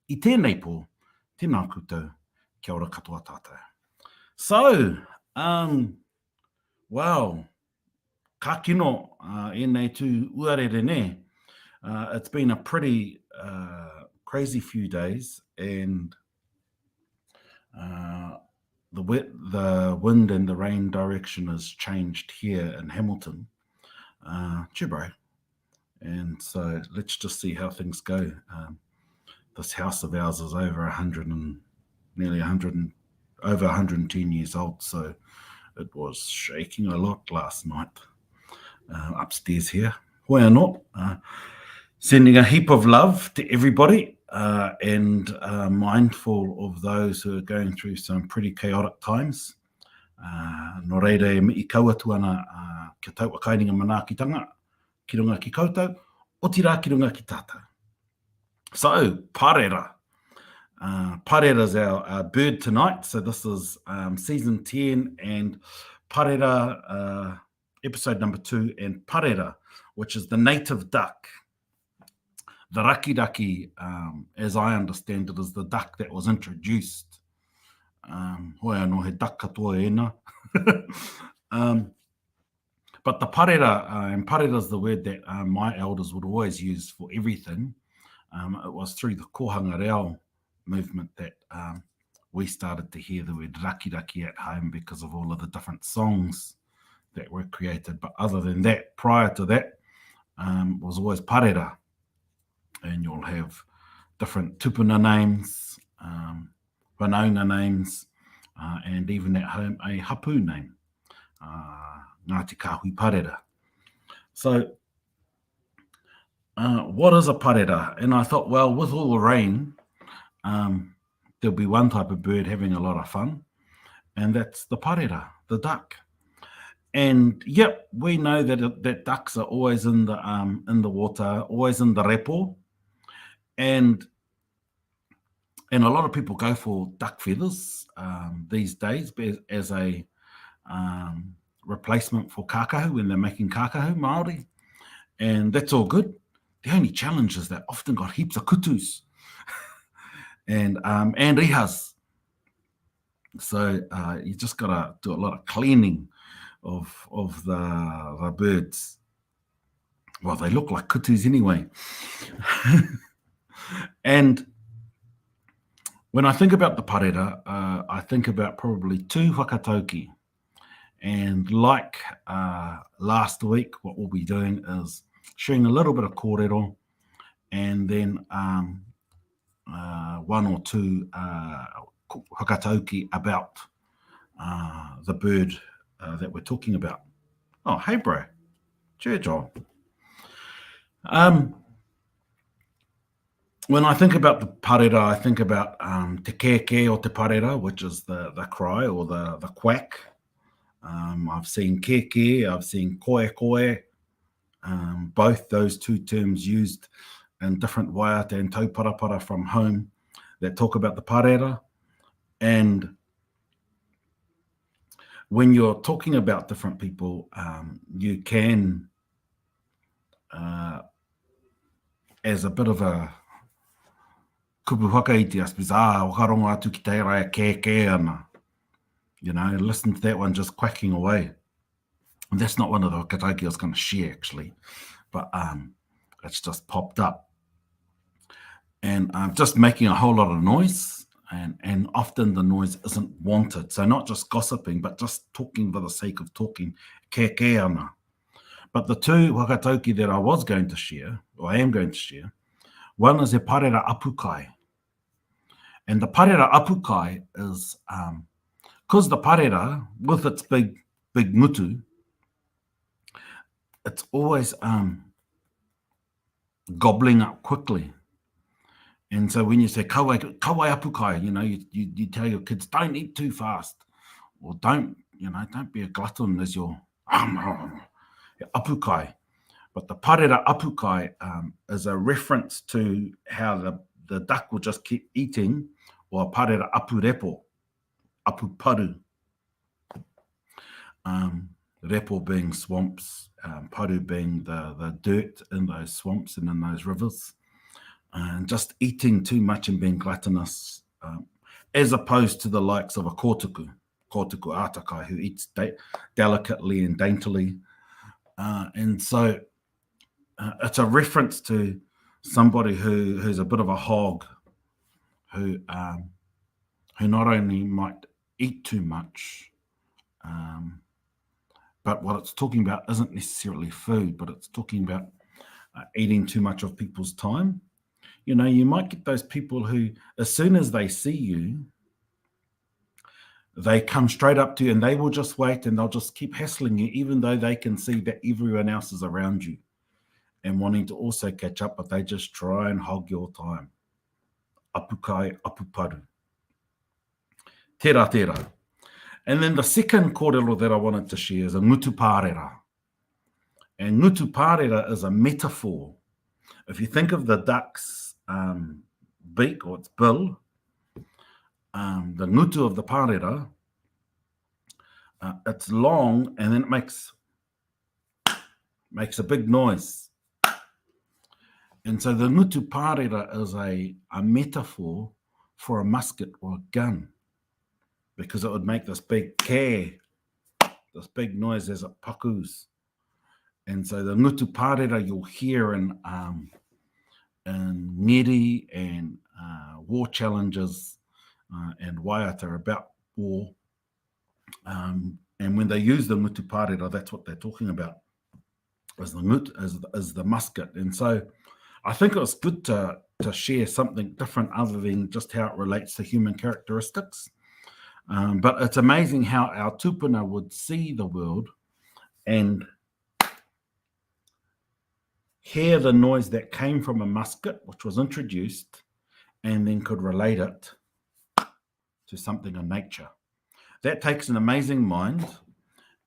I tēnei pō, tēnā koutou, kia ora katoa tātou. So, wow, ka kino ēnei tū uarere ne. It's been a pretty crazy few days, and the wind and the rain direction has changed here in Hamilton. Bro. And so let's just see how things go. This house of ours is over 100 and nearly 100 and over 110 years old, so it was shaking a lot last night upstairs here. Hoi anō, sending a heap of love to everybody, and mindful of those who are going through some pretty chaotic times. Nō reira e mi I kauatu ana kia tauwa kainga manaakitanga, ki runga ki koutou, o tira ki runga ki tātou. So, Pārera. Pārera is our bird tonight. So this is season 10 and Pārera, episode number 2, and Pārera, which is the native duck. The rakiraki, as I understand it, is the duck that was introduced. Hoi anō he duck katoa ēnā. But the Pārera, and Pārera is the word that my elders would always use for everything. It was through the kohanga reo movement that we started to hear the word rakiraki at home because of all of the different songs that were created. But other than that, prior to that, was always Pārera. And you'll have different tupuna names, whanaunga names, and even at home a hapu name. Ngāti Kāhui Pārera. So, what is a Pārera? And I thought, well, with all the rain, there'll be one type of bird having a lot of fun, and that's the Pārera, the duck. And yep, we know that ducks are always in the water, always in the repo, and a lot of people go for duck feathers these days as a replacement for kākahu when they're making kākahu Māori, and that's all good. The only challenge is that often got heaps of kutus and rihas. So you just got to do a lot of cleaning of the birds. Well, they look like kutus anyway. And when I think about the Pārera, I think about probably 2 whakatauki. And like last week, what we'll be doing is sharing a little bit of kōrero, and then 1 or 2 whakatauki about the bird that we're talking about. Oh, hey, bro. Cheer, Joel. When I think about the Pārera, I think about te kēkē o te Pārera, which is the cry or the quack. I've seen kēkē, I've seen koe koe, both those 2 terms used in different waiata and tauparapara from home that talk about the Pārera. And when you're talking about different people, you can, as a bit of a kupu whakaiti, I suppose, wakarongo atu ki te rai kēkē ana. You know, listen to that one just quacking away. And that's not one of the whakatauki I was going to share, actually. But it's just popped up. And just making a whole lot of noise. And often the noise isn't wanted. So not just gossiping, but just talking for the sake of talking. Kēkē ana. But the 2 whakatauki that I was going to share, or I am going to share, one is a Pārera apukai. And the Pārera apukai is... because the Pārera, with its big Ngutu, it's always gobbling up quickly. And so when you say kawai apukai, you know, you tell your kids, don't eat too fast, or don't be a glutton as your apukai. But the Pārera apukai is a reference to how the duck will just keep eating, or Pārera apurepo. Apuparu. Repo being swamps, paru being the dirt in those swamps and in those rivers. and just eating too much and being gluttonous, as opposed to the likes of a kōtuku atakai, who eats delicately and daintily. And so it's a reference to somebody who's a bit of a hog, who not only might eat too much, but what it's talking about isn't necessarily food, but it's talking about eating too much of people's time. You know, you might get those people who, as soon as they see you, they come straight up to you and they will just wait and they'll just keep hassling you, even though they can see that everyone else is around you and wanting to also catch up, but they just try and hog your time. Apukai, apuparu. Tērā, tērā. And then the second kōrero that I wanted to share is a Ngutu Pārera. And Ngutu Pārera is a metaphor. If you think of the duck's beak or its bill, the ngutu of the Pārera, it's long and then it makes a big noise. And so the Ngutu Pārera is a metaphor for a musket or a gun, because it would make this big kē, this big noise as it pakus. And so the Ngutu Pārera you'll hear in ngeri and war challenges and waiata about war. And when they use the Ngutu Pārera, that's what they're talking about, as the ngutu, as the musket. And so I think it was good to share something different other than just how it relates to human characteristics. But it's amazing how our tupuna would see the world and hear the noise that came from a musket, which was introduced, and then could relate it to something in nature. That takes an amazing mind,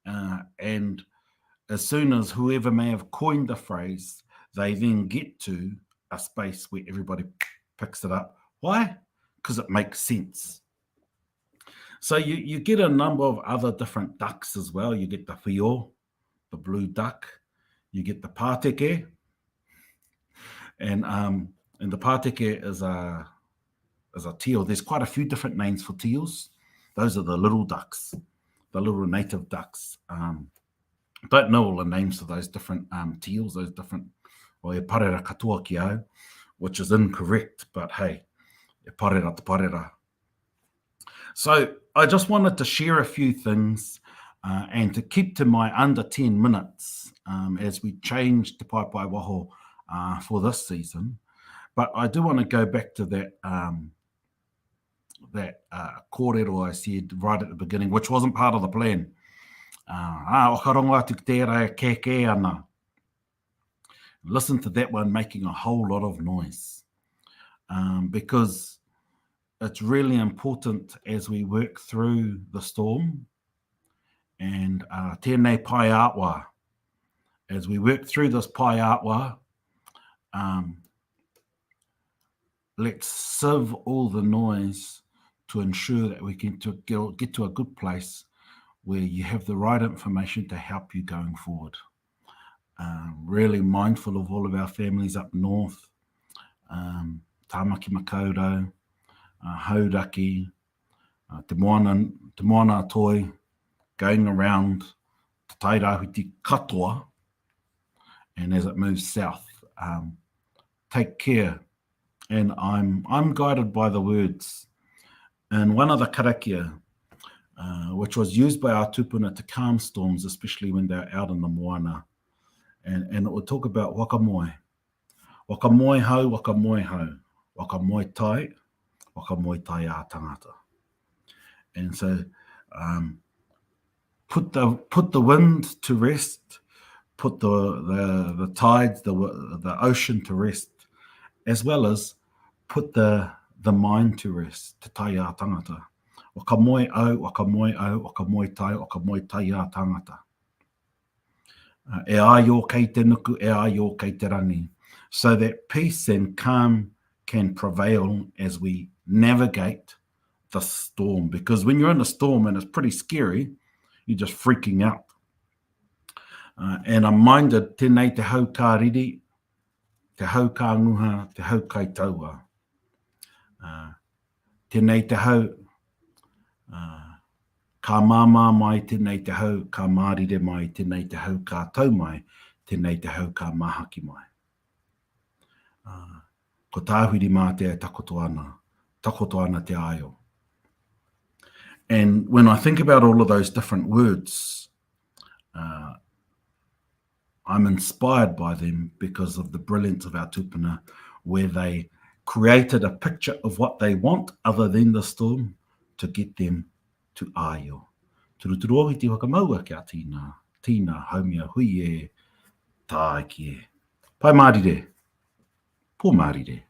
and as soon as whoever may have coined the phrase, they then get to a space where everybody picks it up. Why? Because it makes sense. So you get a number of other different ducks as well. You get the whio, the blue duck. You get the pāteke, and the pāteke is a teal. There's quite a few different names for teals. Those are the little ducks, the little native ducks. Don't know all the names of those different teals, those different, well, e Pārera katoa ki au, which is incorrect, but hey, e Pārera te Pārera. So I just wanted to share a few things and to keep to my under 10 minutes as we change Te Pai Pai Waho for this season. But I do want to go back to that kōrero I said right at the beginning, which wasn't part of the plan. Whakaronga atu ki tērā kē ana. Listen to that one making a whole lot of noise, because it's really important as we work through the storm. And tēnei pai awa, as we work through this pai awa, let's sieve all the noise to ensure that we can get to a good place where you have the right information to help you going forward. Really mindful of all of our families up north, Tāmaki Makaurau, Hauraki, Te Moana Toi, going around Te Tairāwhiti katoa, and as it moves south, take care. And I'm guided by the words. And one of the karakia, which was used by our tupuna to calm storms, especially when they're out in the moana, and it would talk about wakamoe. Wakamoe hau, wakamoe hau. Wakamoe tai, wakamoe tai a tangata. And so put the wind to rest, put the tides, the ocean to rest, as well as put the mind to rest, te tai a tangata. Wakamoe au, wakamoe au, wakamoe tai a tangata. E aio kei te nuku, e aio kei te rangi. So that peace and calm can prevail as we navigate the storm. Because when you're in a storm and it's pretty scary, you're just freaking out. And I'm minded, tēnei te hau kā riri, te hau ka nguha, te hau kai taua. Tēnei te hau, ka māmā mai tēnei te hau, ka mārire mai tēnei te hau, ka tau mai tēnei te hau, ka mahaki mai. Ko tāhuri mā te takoto ana te aio. And when I think about all of those different words, I'm inspired by them because of the brilliance of our tupuna, where they created a picture of what they want other than the storm to get them to aio. Turuturu ohi te whakamaua kia tīna haumia hui e tā ki e. Pai mārire, pō mārire.